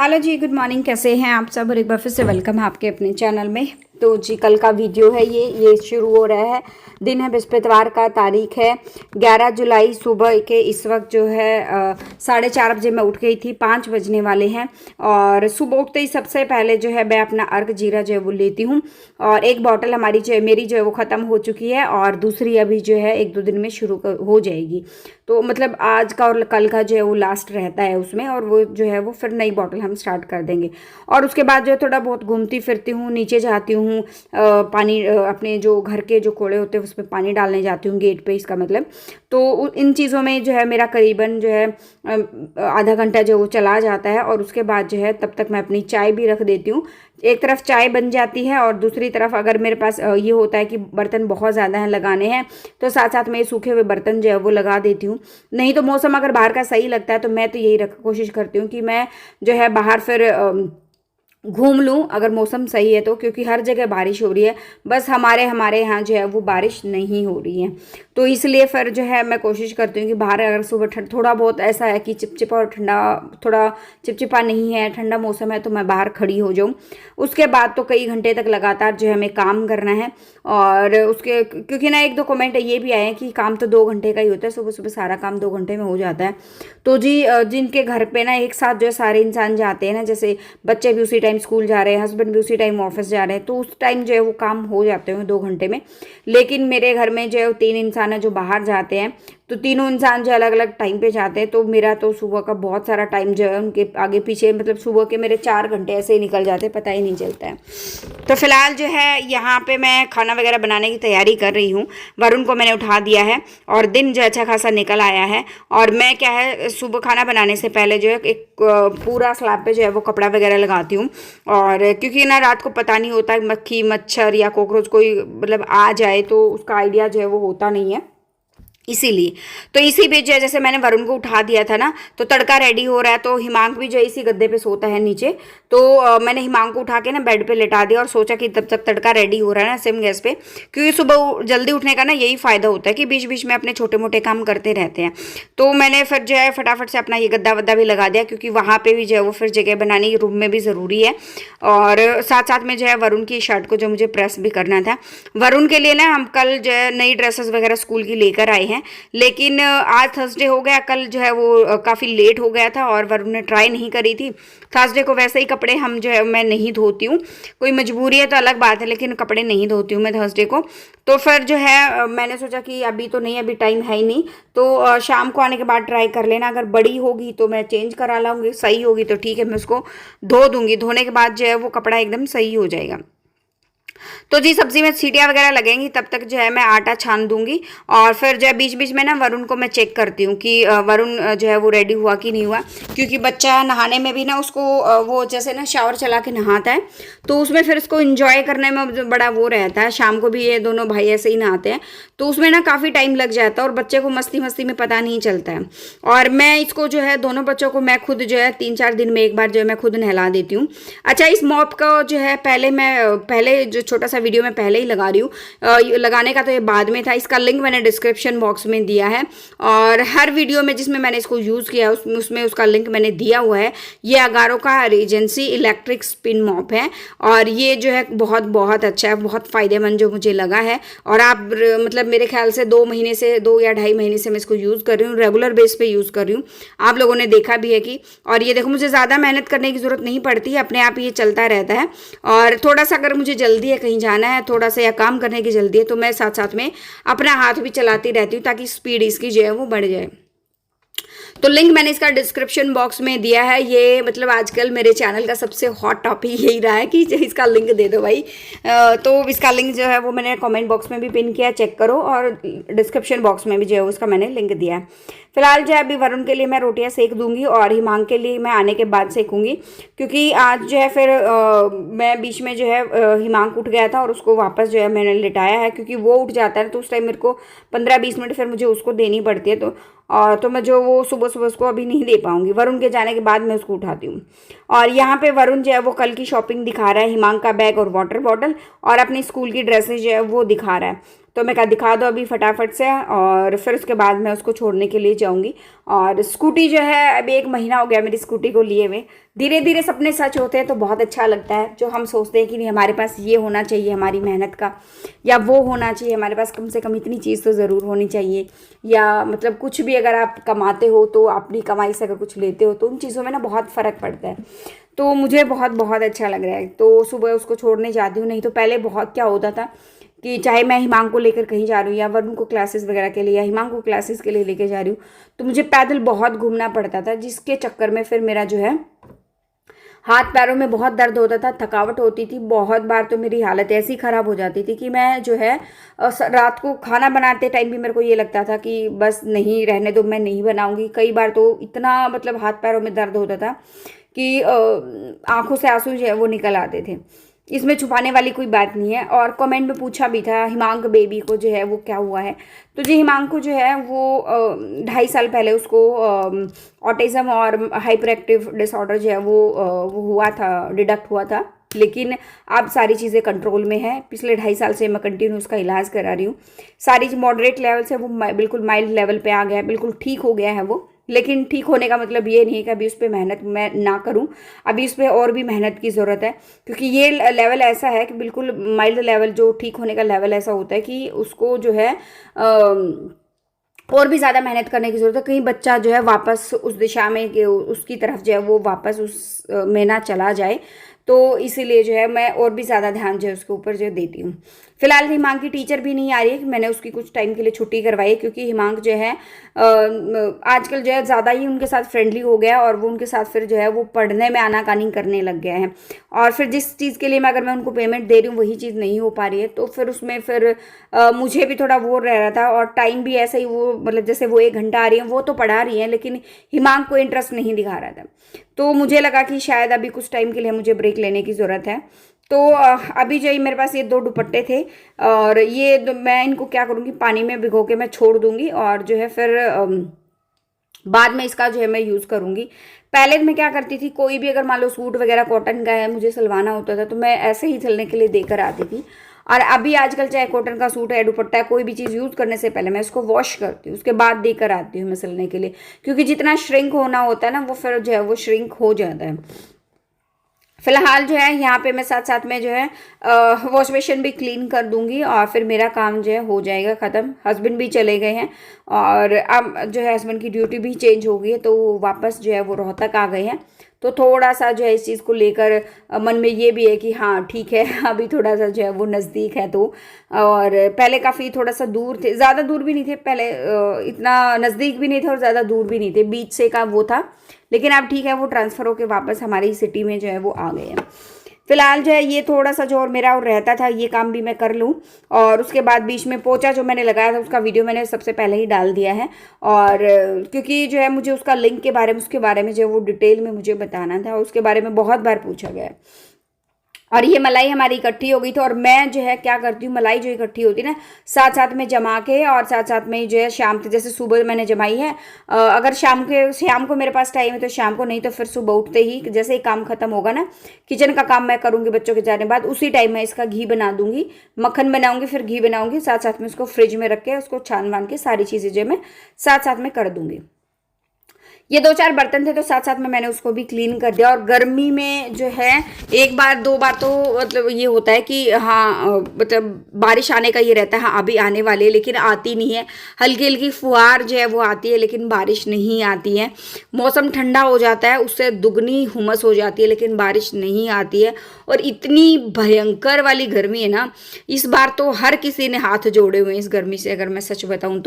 Hello जी, good morning. कैसे हैं आप सब? और एक बार फिर से वेलकम है आपके अपने चैनल में। तो जी कल का वीडियो है ये शुरू हो रहा है। दिन है बृहस्पतिवार का, तारीख है 11 जुलाई। सुबह के इस वक्त जो है 4:30 बजे मैं उठ गई थी, 5 बजने वाले हैं। और सुबह उठते ही सबसे पहले जो है मैं अपना अर्घ जीरा जो है वो लेती हूँ। और एक बॉटल हमारी जो है मेरी जो है वो ख़त्म हो चुकी है और दूसरी अभी जो है 1-2 दिन में शुरू हो जाएगी। तो मतलब आज का और कल का जो है वो लास्ट रहता है उसमें, और वो जो है वो फिर नई बॉटल हम स्टार्ट कर देंगे। और उसके बाद जो है थोड़ा बहुत घूमती फिरती हूँ, नीचे जाती हूँ, पानी अपने जो घर के जो कूड़े होते हैं उसमें पानी डालने जाती हूँ गेट पे, इसका मतलब। तो इन चीज़ों में जो है मेरा करीबन जो है आधा घंटा जो वो चला जाता है। और उसके बाद जो है तब तक मैं अपनी चाय भी रख देती हूँ। एक तरफ चाय बन जाती है और दूसरी तरफ अगर मेरे पास ये होता है कि बर्तन बहुत ज़्यादा हैं लगाने हैं, तो साथ साथ में सूखे हुए बर्तन जो है वो लगा देती हूँ। नहीं तो मौसम अगर बाहर का सही लगता है तो मैं तो यही कोशिश करती हूँ कि मैं जो है बाहर फिर घूम लूँ अगर मौसम सही है तो, क्योंकि हर जगह बारिश हो रही है, बस हमारे यहाँ जो है वो बारिश नहीं हो रही है। तो इसलिए फिर जो है मैं कोशिश करती हूँ कि बाहर अगर सुबह थोड़ा बहुत ऐसा है कि चिपचिपा और ठंडा, थोड़ा चिपचिपा नहीं है, ठंडा मौसम है, तो मैं बाहर खड़ी हो जाऊँ। उसके बाद तो कई घंटे तक लगातार जो है हमें काम करना है। और उसके क्योंकि ना 1-2 कमेंट ये भी आए हैं कि काम तो 2 घंटे का ही होता है, सुबह सुबह सारा काम 2 घंटे में हो जाता है। तो जी जिनके घर पे ना एक साथ जो है सारे इंसान जाते हैं ना, जैसे बच्चे भी उसी टाइम स्कूल जा रहे हैं, हस्बैंड भी उसी टाइम ऑफिस जा रहे हैं, तो उस टाइम जो है वो काम हो जाते हैं 2 घंटे में। लेकिन मेरे घर में जो है 3 इंसान है जो बाहर जाते हैं, तो तीनों इंसान जो अलग अलग टाइम पे जाते हैं। तो मेरा तो सुबह का बहुत सारा टाइम जो है उनके आगे पीछे, मतलब सुबह के मेरे 4 घंटे ऐसे ही निकल जाते हैं, पता ही नहीं चलता है। तो फिलहाल जो है यहाँ पे मैं खाना वगैरह बनाने की तैयारी कर रही हूँ। वरुण को मैंने उठा दिया है और दिन जो अच्छा खासा निकल आया है। और मैं क्या है सुबह खाना बनाने से पहले जो है एक पूरा स्लैब पे जो है वो कपड़ा वगैरह लगाती हूँ। और क्योंकि ना रात को पता नहीं होता मक्खी मच्छर या कॉकरोच कोई मतलब आ जाए, तो उसका आइडिया जो है वो होता नहीं है, इसीलिए। तो इसी बीच जैसे मैंने वरुण को उठा दिया था ना, तो तड़का रेडी हो रहा है। तो हिमांक भी जो इसी गद्दे पे सोता है नीचे। तो मैंने हिमांक को उठा के ना बेड पे लेटा दिया और सोचा कि तब तक तड़का रेडी हो रहा है ना सिम गैस पे, क्योंकि सुबह जल्दी उठने का ना यही फ़ायदा होता है कि बीच बीच में अपने छोटे मोटे काम करते रहते हैं। तो मैंने फिर जो है फटाफट से अपना ये गद्दा वद्दा भी लगा दिया, क्योंकि वहाँ पर भी जो है वो फिर जगह बनानी रूम में भी ज़रूरी है। और साथ साथ में जो है वरुण की शर्ट को जो मुझे प्रेस भी करना था। वरुण के लिए ना हम कल जो है नई ड्रेसेस वगैरह स्कूल की लेकर आए हैं, लेकिन आज थर्सडे हो गया, कल जो है वो काफ़ी लेट हो गया था और वरुण ने ट्राई नहीं करी थी। थर्सडे को वैसे ही कपड़े हम जो है मैं नहीं धोती हूँ, कोई मजबूरी है तो अलग बात है, लेकिन कपड़े नहीं धोती हूँ मैं थर्सडे को। तो फिर जो है मैंने सोचा कि अभी तो नहीं, अभी टाइम है ही नहीं, तो शाम को आने के बाद ट्राई कर लेना। अगर बड़ी होगी तो मैं चेंज करा लाऊंगी, सही होगी तो ठीक है, मैं उसको धो दूंगी। धोने के बाद जो है वो कपड़ा एकदम सही हो जाएगा। तो जी सब्जी में सीटियाँ वगैरह लगेंगी, तब तक जो है मैं आटा छान दूंगी। और फिर जो है बीच बीच में ना वरुण को मैं चेक करती हूँ कि वरुण जो है वो रेडी हुआ कि नहीं हुआ, क्योंकि बच्चा नहाने में भी ना उसको वो जैसे ना शावर चला के नहाता है, तो उसमें फिर उसको इंजॉय करने में बड़ा वो रहता है। शाम को भी ये दोनों भाई ऐसे ही नहाते हैं, तो उसमें ना काफ़ी टाइम लग जाता है और बच्चे को मस्ती मस्ती में पता नहीं चलता है। और मैं इसको जो है दोनों बच्चों को मैं खुद जो है 3-4 दिन में एक बार जो है मैं खुद नहला देती हूँ। अच्छा, इस मॉप का जो है पहले जो छोटा सा वीडियो मैं पहले ही लगा रही हूँ, लगाने का तो ये बाद में था। इसका लिंक मैंने डिस्क्रिप्शन बॉक्स में दिया है, और हर वीडियो में जिसमें मैंने इसको यूज़ किया उसमें उसका लिंक मैंने दिया हुआ है। ये अगारो का रीजेंसी इलेक्ट्रिक स्पिन मॉप है, और ये जो है बहुत बहुत अच्छा है, बहुत फ़ायदेमंद जो मुझे लगा है। और आप मतलब मेरे ख्याल से 2 महीने से 2 या ढाई महीने से मैं इसको यूज़ कर रही हूँ, रेगुलर बेस पे यूज़ कर रही हूँ। आप लोगों ने देखा भी है कि, और ये देखो मुझे ज़्यादा मेहनत करने की ज़रूरत नहीं पड़ती है, अपने आप ये चलता रहता है। और थोड़ा सा अगर मुझे जल्दी है, कहीं जाना है थोड़ा सा या काम करने की जल्दी है, तो मैं साथ साथ में अपना हाथ भी चलाती रहती हूँ ताकि स्पीड इसकी जो है वो बढ़ जाए। तो लिंक मैंने इसका डिस्क्रिप्शन बॉक्स में दिया है। ये मतलब आजकल मेरे चैनल का सबसे हॉट टॉपिक यही रहा है कि इसका लिंक दे दो भाई। तो इसका लिंक जो है वो मैंने कमेंट बॉक्स में भी पिन किया, चेक करो, और डिस्क्रिप्शन बॉक्स में भी जो है उसका मैंने लिंक दिया है। फिलहाल जो है अभी वरुण के लिए मैं रोटियां सेक दूंगी और हिमांग के लिए मैं आने के बाद सेकूंगी, क्योंकि आज जो है फिर मैं बीच में जो है हिमांग उठ गया था और उसको वापस जो है मैंने लिटाया है, क्योंकि वो उठ जाता है तो उस टाइम मेरे को 15-20 मिनट फिर मुझे उसको देनी पड़ती है। तो मैं जो वो सुबह सुबह उसको अभी नहीं दे पाऊंगी, वरुण के जाने के बाद मैं उसको उठाती हूँ। और यहाँ पे वरुण जो है वो कल की शॉपिंग दिखा रहा है, हिमांग का बैग और वाटर बॉटल और अपनी स्कूल की ड्रेसेस जो है वो दिखा रहा है। तो मैं कहा दिखा दो अभी फटाफट से, और फिर उसके बाद मैं उसको छोड़ने के लिए जाऊँगी। और स्कूटी जो है अभी 1 महीना हो गया मेरी स्कूटी को लिए हुए। धीरे धीरे सपने सच होते हैं तो बहुत अच्छा लगता है। जो हम सोचते हैं कि नहीं हमारे पास ये होना चाहिए हमारी मेहनत का, या वो होना चाहिए हमारे पास, कम से कम इतनी चीज़ तो ज़रूर होनी चाहिए, या मतलब कुछ भी अगर आप कमाते हो तो अपनी कमाई से अगर कुछ लेते हो तो उन चीज़ों में ना बहुत फ़र्क पड़ता है। तो मुझे बहुत बहुत अच्छा लग रहा है। तो सुबह उसको छोड़ने जाती हूँ। नहीं तो पहले बहुत क्या होता था कि चाहे मैं हिमांग को लेकर कहीं जा रही हूँ या वरुण को क्लासेस वगैरह के लिए या हिमांग को क्लासेस के लिए लेके जा रही हूँ, तो मुझे पैदल बहुत घूमना पड़ता था, जिसके चक्कर में फिर मेरा जो है हाथ पैरों में बहुत दर्द होता था, थकावट होती थी। बहुत बार तो मेरी हालत ऐसी ख़राब हो जाती थी कि मैं जो है रात को खाना बनाते टाइम भी मेरे को ये लगता था कि बस नहीं रहने दो, मैं नहीं बनाऊंगी। कई बार तो इतना मतलब हाथ पैरों में दर्द होता था कि आंखों से आंसू जो है वो निकल आते थे। इसमें छुपाने वाली कोई बात नहीं है। और कमेंट में पूछा भी था हिमांक बेबी को जो है वो क्या हुआ है। तो जी हिमांक को जो है वो 2.5 साल पहले उसको ऑटिज़म और हाइपर एक्टिव डिसऑर्डर जो है वो हुआ था, डिडक्ट हुआ था। लेकिन अब सारी चीज़ें कंट्रोल में है। पिछले 2.5 साल से मैं कंटिन्यू उसका इलाज करा रही हूँ। सारी मॉडरेट लेवल से वो बिल्कुल माइल्ड लेवल पे आ गया है, बिल्कुल ठीक हो गया है वो। लेकिन ठीक होने का मतलब ये नहीं है कि अभी उस पर मेहनत मैं ना करूं, अभी उस पर और भी मेहनत की ज़रूरत है। क्योंकि ये लेवल ऐसा है कि बिल्कुल माइल्ड लेवल, जो ठीक होने का लेवल ऐसा होता है कि उसको जो है और भी ज़्यादा मेहनत करने की ज़रूरत है। कहीं बच्चा जो है वापस उस दिशा में उसकी तरफ जो है वो वापस उस में ना चला जाए। तो इसीलिए जो है मैं और भी ज़्यादा ध्यान जो है उसके ऊपर जो देती हूँ। फिलहाल हिमांक की टीचर भी नहीं आ रही है, मैंने उसकी कुछ टाइम के लिए छुट्टी करवाई है। क्योंकि हिमांक जो है आजकल जो है ज़्यादा ही उनके साथ फ्रेंडली हो गया और वो उनके साथ फिर जो है वो पढ़ने में आनाकानी करने लग गया है। और फिर जिस चीज़ के लिए मैं उनको पेमेंट दे रही हूँ वही चीज़ नहीं हो पा रही है, तो फिर उसमें फिर मुझे भी थोड़ा वो रह रहा था। और टाइम भी ऐसा ही, वो मतलब जैसे वो 1 घंटा आ रही है वो तो पढ़ा रही है, लेकिन हिमांक को इंटरेस्ट नहीं दिखा रहा था। तो मुझे लगा कि शायद अभी कुछ टाइम के लिए मुझे ब्रेक लेने की ज़रूरत है। तो अभी जो मेरे पास ये 2 दुपट्टे थे, और ये मैं इनको क्या करूँगी, पानी में भिगो के मैं छोड़ दूँगी और जो है फिर बाद में इसका जो है मैं यूज़ करूँगी। पहले मैं क्या करती थी, कोई भी अगर मान लो सूट वगैरह कॉटन का है मुझे सिलवाना होता था तो मैं ऐसे ही सिलने के लिए देकर आती थी। और अभी आजकल चाहे कॉटन का सूट है, दुपट्टा है, कोई भी चीज़ यूज़ करने से पहले मैं इसको वॉश करती हूँ, उसके बाद देकर आती हूँ मैं सिलने के लिए। क्योंकि जितना श्रिंक होना होता है ना वो फिर जो है वो श्रिंक हो जाता है। फिलहाल जो है यहाँ पे मैं साथ साथ में जो है वॉश बेसिन भी क्लीन कर दूंगी और फिर मेरा काम जो है हो जाएगा ख़त्म। हस्बैंड भी चले गए हैं और अब जो है हस्बैंड की ड्यूटी भी चेंज हो गई है, तो वापस जो है वो रोहतक आ गए हैं। तो थोड़ा सा जो है इस चीज़ को लेकर मन में ये भी है कि हाँ ठीक है अभी थोड़ा सा जो है वो नज़दीक है। तो और पहले काफ़ी थोड़ा सा दूर थे, ज़्यादा दूर भी नहीं थे पहले, इतना नज़दीक भी नहीं थे और ज़्यादा दूर भी नहीं थे, बीच से का वो था। लेकिन अब ठीक है, वो ट्रांसफ़र होकर वापस हमारी सिटी में जो है वो आ गए हैं। फिलहाल जो है ये थोड़ा सा जो और मेरा और रहता था ये काम भी मैं कर लूँ। और उसके बाद बीच में पोंछा जो मैंने लगाया था उसका वीडियो मैंने सबसे पहले ही डाल दिया है। और क्योंकि जो है मुझे उसका लिंक के बारे में, उसके बारे में जो है वो डिटेल में मुझे बताना था, उसके बारे में बहुत बार पूछा गया है। और ये मलाई हमारी इकट्ठी हो गई थी और मैं जो है क्या करती हूँ, मलाई जो इकट्ठी होती है ना साथ साथ में जमा के, और साथ साथ में जो है शाम के, जैसे सुबह मैंने जमाई है, अगर शाम को मेरे पास टाइम है तो शाम को, नहीं तो फिर सुबह उठते ही जैसे ही काम खत्म होगा ना, किचन का काम मैं करूँगी बच्चों के जाने बाद, उसी टाइम मैं इसका घी बना दूंगी, मक्खन बनाऊंगी, फिर घी बनाऊंगी, साथ साथ में उसको फ्रिज में रख के उसको छान वान के सारी चीज़ें जो मैं साथ साथ में कर दूंगी। ये 2-4 बर्तन थे तो साथ साथ में मैंने उसको भी क्लीन कर दिया। और गर्मी में जो है 1 बार 2 बार तो मतलब ये होता है कि हाँ मतलब बारिश आने का ये रहता है, हाँ अभी आने वाली है लेकिन आती नहीं है। हल्की हल्की फुहार जो है वो आती है लेकिन बारिश नहीं आती है। मौसम ठंडा हो जाता है, उससे दुगनी हुमस हो जाती है लेकिन बारिश नहीं आती है। और इतनी भयंकर वाली गर्मी है ना, इस बार तो हर किसी ने हाथ जोड़े हुए हैं इस गर्मी से, अगर मैं सच बताऊँ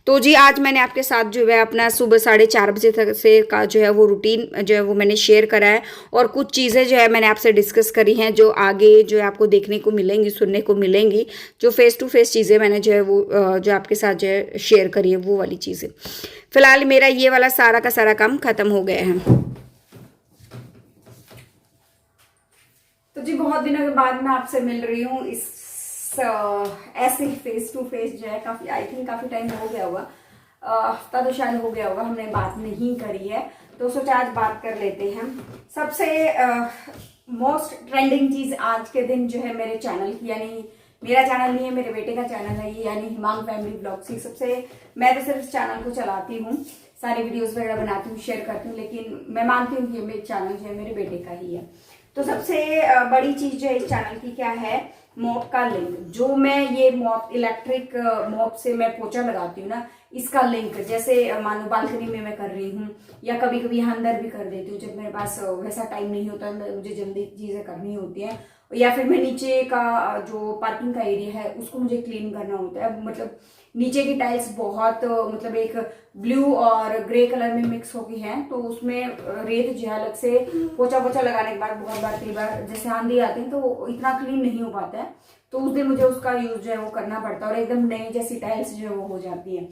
तो जी आज मैंने आपके साथ जो है अपना सुबह 4:30 बजे से का जो है वो रूटीन जो है वो मैंने शेयर करा है। और कुछ चीज़ें जो है मैंने आपसे डिस्कस करी हैं जो आगे जो है आपको देखने को मिलेंगी, सुनने को मिलेंगी, जो फेस टू फेस चीज़ें मैंने जो है वो जो आपके साथ जो है शेयर करी है वो वाली चीज़ें। फिलहाल मेरा ये वाला सारा का सारा काम खत्म हो गया है। तो जी बहुत दिनों के बाद मैं आपसे मिल रही हूँ इस ऐसे ही फेस टू फेस जो है, काफ़ी आई थिंक काफ़ी टाइम हो गया होगा, हफ्ता तो शायद हो गया होगा हमने बात नहीं करी है, तो सोचा आज बात कर लेते हैं। सबसे मोस्ट ट्रेंडिंग चीज़ आज के दिन जो है मेरे चैनल की, यानी मेरा चैनल नहीं है, मेरे बेटे का चैनल है ये, यानी हिमांग फैमिली ब्लॉग्स। सबसे मैं तो सिर्फ इस चैनल को चलाती हूँ, सारी वीडियोस वगैरह बनाती हूँ, शेयर करती हूँ, लेकिन मैं मानती हूँ कि ये मेरा चैनल जो है मेरे बेटे का ही है। तो सबसे बड़ी चीज जो है इस चैनल की क्या है, मॉप का लिंक। जो मैं ये मॉप, इलेक्ट्रिक मॉप से मैं पोछा लगाती हूँ ना, इसका लिंक, जैसे मानो बालकनी में मैं कर रही हूँ या कभी कभी यहाँ अंदर भी कर देती हूँ, जब मेरे पास वैसा टाइम नहीं होता, मुझे जल्दी चीजें करनी होती हैं, या फिर मैं नीचे का जो पार्किंग का एरिया है उसको मुझे क्लीन करना होता है। मतलब नीचे की टाइल्स बहुत मतलब एक ब्लू और ग्रे कलर में मिक्स हो गई है, तो उसमें रेत जो है अलग से पोछा पोछा लगाने के बाद बहुत बार, कई बार जैसे आंधी आती है तो इतना क्लीन नहीं हो पाता है, तो उस दिन मुझे उसका यूज जो है वो करना पड़ता है और एकदम नई जैसी टाइल्स जो है वो हो जाती है।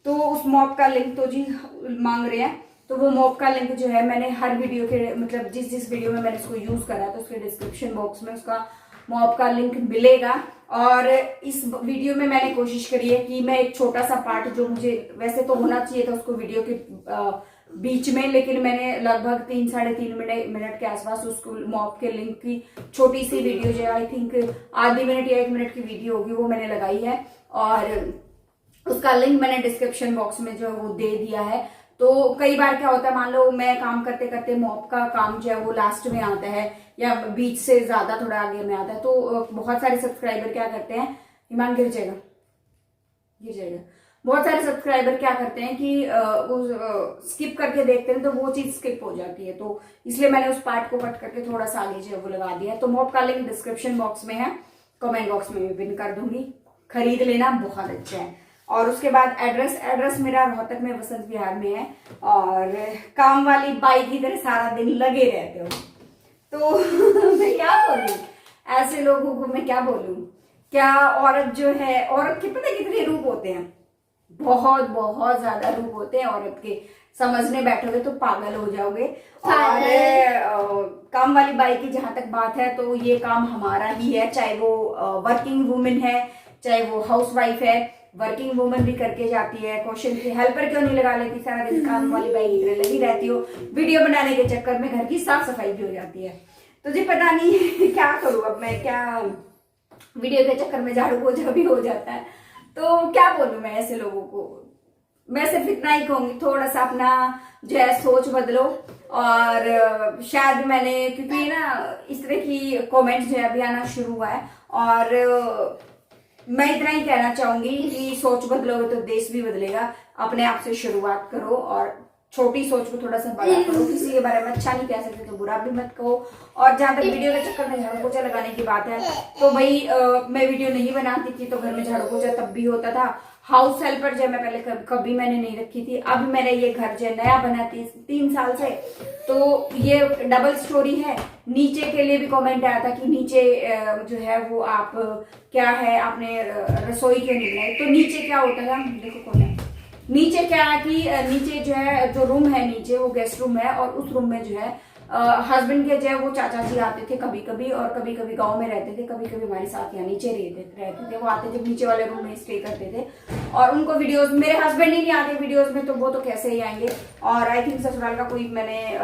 तो उस मॉप का लिंक तो जी मांग रहे हैं, तो वो मॉप का लिंक जो है मैंने हर वीडियो के, मतलब जिस जिस वीडियो में मैंने इसको यूज करा तो उसके डिस्क्रिप्शन बॉक्स में उसका मॉप का लिंक मिलेगा। और इस वीडियो में मैंने कोशिश करी है कि मैं एक छोटा सा पार्ट जो मुझे वैसे तो होना चाहिए था उसको वीडियो के बीच में, लेकिन मैंने लगभग 3-3.5 मिनट के आसपास उसको मॉप के लिंक की छोटी सी वीडियो जो आई थिंक आधी मिनट या 1 मिनट की वीडियो होगी वो मैंने लगाई है, और उसका लिंक मैंने डिस्क्रिप्शन बॉक्स में जो है वो दे दिया है। तो कई बार क्या होता है, मान लो मैं काम करते करते मॉप का काम जो है वो लास्ट में आता है या बीच से ज्यादा थोड़ा आगे में आता है, तो बहुत सारे सब्सक्राइबर क्या करते हैं, ईमान गिर जाएगा, गिर जाएगा, बहुत सारे सब्सक्राइबर क्या करते हैं कि वो स्किप करके देखते हैं, तो वो चीज स्किप हो जाती है, तो इसलिए मैंने उस पार्ट को कट करके थोड़ा सा आगे जो है वो लगा दिया है। तो मॉप का लिंक डिस्क्रिप्शन बॉक्स में है, कमेंट बॉक्स में भी पिन कर दूंगी, खरीद लेना, बहुत अच्छा है। और उसके बाद एड्रेस मेरा रोहतक में वसंत विहार में है, और काम वाली बाई की तरह सारा दिन लगे रहते हो, तो मैं क्या बोलूं, ऐसे लोगों को मैं क्या बोलूं। क्या औरत जो है, औरत के पता कितने रूप होते हैं, बहुत बहुत ज्यादा रूप होते हैं औरत के, समझने बैठोगे तो पागल हो जाओगे। और काम वाली बाई की जहां तक बात है, तो ये काम हमारा ही है, चाहे वो वर्किंग वुमेन है, चाहे वो हाउसवाइफ है, वर्किंग वुमन भी करके जाती है, क्वेश्चन की हेल्पर क्यों नहीं लगा लेती, सारा दिन काम वाली बाई की तरह लगी रहती हो, वीडियो बनाने के चक्कर में घर की साफ सफाई भी हो जाती है। तो जी पता नहीं क्या करूं अब मैं, क्या वीडियो के चक्कर में झाड़ू पोछा भी हो जाता है, तो क्या बोलूं मैं ऐसे लोगों को। मैं सिर्फ इतना ही कहूंगी, थोड़ा सा अपना जो है सोच बदलो। और शायद मैंने, क्योंकि ना इस तरह की कमेंट जो है अभी आना शुरू हुआ है, और मैं इतना ही कहना चाहूंगी कि सोच बदलोगे तो देश भी बदलेगा। अपने आप से शुरुआत करो और छोटी सोच को थोड़ा सा बड़ा करो, किसी के बारे में अच्छा नहीं कह सकते तो बुरा भी मत कहो। और जहां तक वीडियो के चक्कर में झाड़ू पोछा लगाने की बात है, तो भाई मैं वीडियो नहीं बनाती थी तो घर में झाड़ू पोछा तब भी होता था। हाउस हेल्पर जो मैं पहले कभी मैंने नहीं रखी थी, अब मैंने ये घर जो नया बना 3 साल से, तो ये डबल स्टोरी है। नीचे के लिए भी कमेंट आया था कि नीचे जो है वो आप क्या है, आपने रसोई क्यों नहीं बनाई, तो नीचे क्या होता था, देखो कौन है नीचे, क्या है कि नीचे जो है, जो रूम है नीचे वो गेस्ट रूम है, और उस रूम में जो है हस्बैंड के जो है वो चाचा जी आते थे कभी कभी, और कभी कभी गांव में रहते थे, कभी कभी हमारे साथ यहाँ नीचे रहते थे। वो आते थे नीचे वाले रूम में स्टे करते थे, और उनको वीडियोस, मेरे हस्बैंड ही नहीं आते वीडियोस में, तो वो तो कैसे ही आएंगे। और आई थिंक ससुराल का कोई मैंने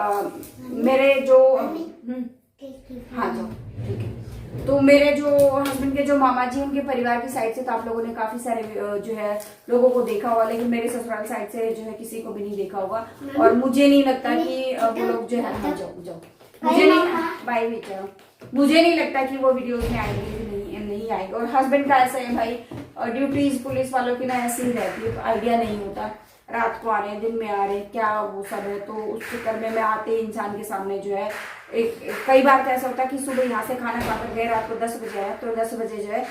मेरे जो हाँ जो ठीक है, तो मेरे जो हस्बैंड के जो मामा जी उनके परिवार की साइड से तो आप लोगों ने काफी सारे जो है लोगों को देखा होगा, लेकिन मेरे ससुराल साइड से जो है किसी को भी नहीं देखा होगा। और मुझे नहीं लगता कि वो लोग जो है, हाँ जाओ, मुझे नहीं, बाय भी जाओ, मुझे नहीं लगता कि वो वीडियोस में आएंगे, नहीं आएंगे। और हस्बैंड का ऐसा है भाई, ड्यूटीज पुलिस वालों की ना ऐसी ही रहती है, आइडिया नहीं होता, रात को आ रहे हैं, दिन में आ रहे हैं, क्या वो सब है। तो उस चक्कर में मैं आते इंसान के सामने जो है कई बार तो ऐसा होता है कि सुबह यहाँ से खाना खाकर गए, रात को 10 बजे आया, तो 10 बजे जो है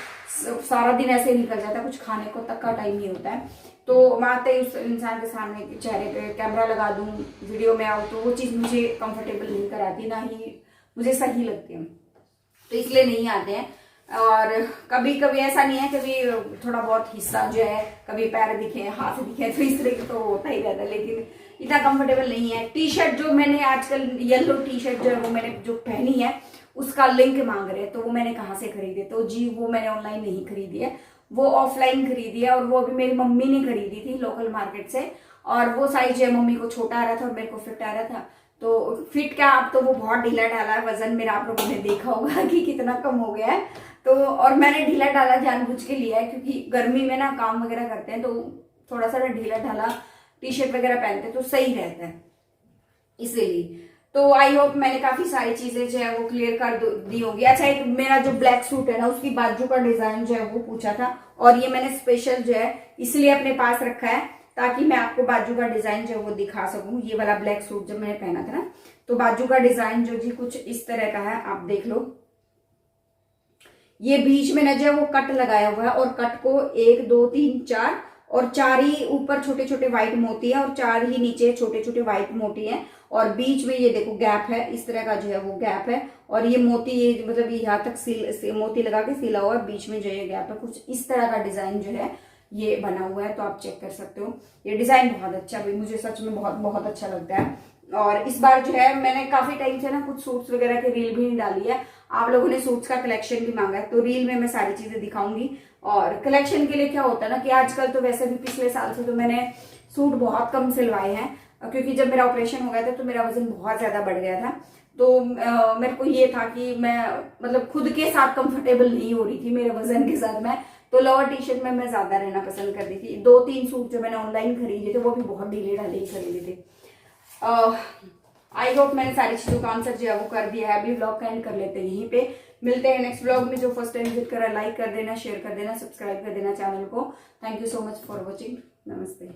सारा दिन ऐसे ही निकल जाता है, कुछ खाने को तक का टाइम नहीं होता है। तो मैं आते ही उस इंसान के सामने चेहरे पे कैमरा लगा दूं, वीडियो में आऊँ, तो वो चीज़ मुझे कंफर्टेबल नहीं कराती, ना ही मुझे सही लगती है, तो इसलिए नहीं आते हैं। और कभी कभी ऐसा नहीं है, कभी थोड़ा बहुत हिस्सा जो है, कभी पैर दिखे, हाथ दिखे, तो इस तरह की तो होता ही रहता है, लेकिन इतना कंफर्टेबल नहीं है। टी शर्ट जो मैंने आजकल येलो टी शर्ट जो है वो मैंने जो पहनी है उसका लिंक मांग रहे हैं, तो वो मैंने कहाँ से खरीदे, तो जी वो मैंने ऑनलाइन नहीं खरीदी है, वो ऑफलाइन खरीदी है, और वो अभी मेरी मम्मी ने खरीदी थी लोकल मार्केट से। और वो साइज जो है मम्मी को छोटा आ रहा था और मेरे को फिट आ रहा था, तो फिट क्या, अब तो वो बहुत ढीला ढाला है, वजन मेरा आप लोगों ने देखा होगा कि कितना कम हो गया है। तो और मैंने ढीला ढाला जानबूझ के लिया है क्योंकि गर्मी में ना काम वगैरह करते हैं तो थोड़ा सा ढीला ढाला टी शर्ट वगैरह पहनते हैं तो सही रहता है, इसीलिए। तो आई होप मैंने काफी सारी चीजें जो है वो क्लियर कर दी होगी। अच्छा, एक मेरा जो ब्लैक सूट है ना उसकी बाजू का डिजाइन जो है वो पूछा था, और ये मैंने स्पेशल जो है इसलिए अपने पास रखा है ताकि मैं आपको बाजू का डिजाइन जो है वो दिखा सकूं। ये वाला ब्लैक सूट जब मैंने पहना था ना, तो बाजू का डिजाइन जो जी कुछ इस तरह का है, आप देख लो। ये बीच में ना जो है वो कट लगाया हुआ है, और कट को 1 2 3 4 और 4 ही ऊपर छोटे छोटे व्हाइट मोती है और 4 ही नीचे छोटे छोटे व्हाइट मोती है, और बीच में ये देखो गैप है, इस तरह का जो है वो गैप है, और ये मोती ये मतलब यहाँ तक मोती लगा के सिला हुआ है, बीच में जो ये गैप है, कुछ इस तरह का डिजाइन जो है ये बना हुआ है। तो आप चेक कर सकते हो, ये डिजाइन बहुत अच्छा भाई, मुझे सच में बहुत बहुत अच्छा लगता है। और इस बार जो है मैंने काफी टाइम से ना कुछ सूट्स वगैरह की रील भी नहीं डाली है, आप लोगों ने सूट्स का कलेक्शन भी मांगा है, तो रील में मैं सारी चीजें दिखाऊंगी। और कलेक्शन के लिए क्या होता है ना कि आजकल तो वैसे भी पिछले साल से तो मैंने सूट बहुत कम सिलवाए हैं, क्योंकि जब मेरा ऑपरेशन हो गया था तो मेरा वजन बहुत ज्यादा बढ़ गया था। तो मेरे को ये था कि मैं मतलब खुद के साथ कंफर्टेबल नहीं हो रही थी मेरे वजन के साथ मैं, तो लोअर टी शर्ट में मैं ज्यादा रहना पसंद करती थी। 2-3 सूट जो मैंने ऑनलाइन खरीदे थे वो भी बहुत ढीले ढाले ही खरीदे थे। आई होप मैंने सारी चीजों का आंसर जो है वो कर दिया है। अभी ब्लॉग का एंड कर लेते हैं यहीं पे, मिलते हैं नेक्स्ट ब्लॉग में। जो फर्स्ट टाइम विजिट करा लाइक कर देना, शेयर कर देना, सब्सक्राइब कर देना चैनल को। Thank you so much for watching. नमस्ते।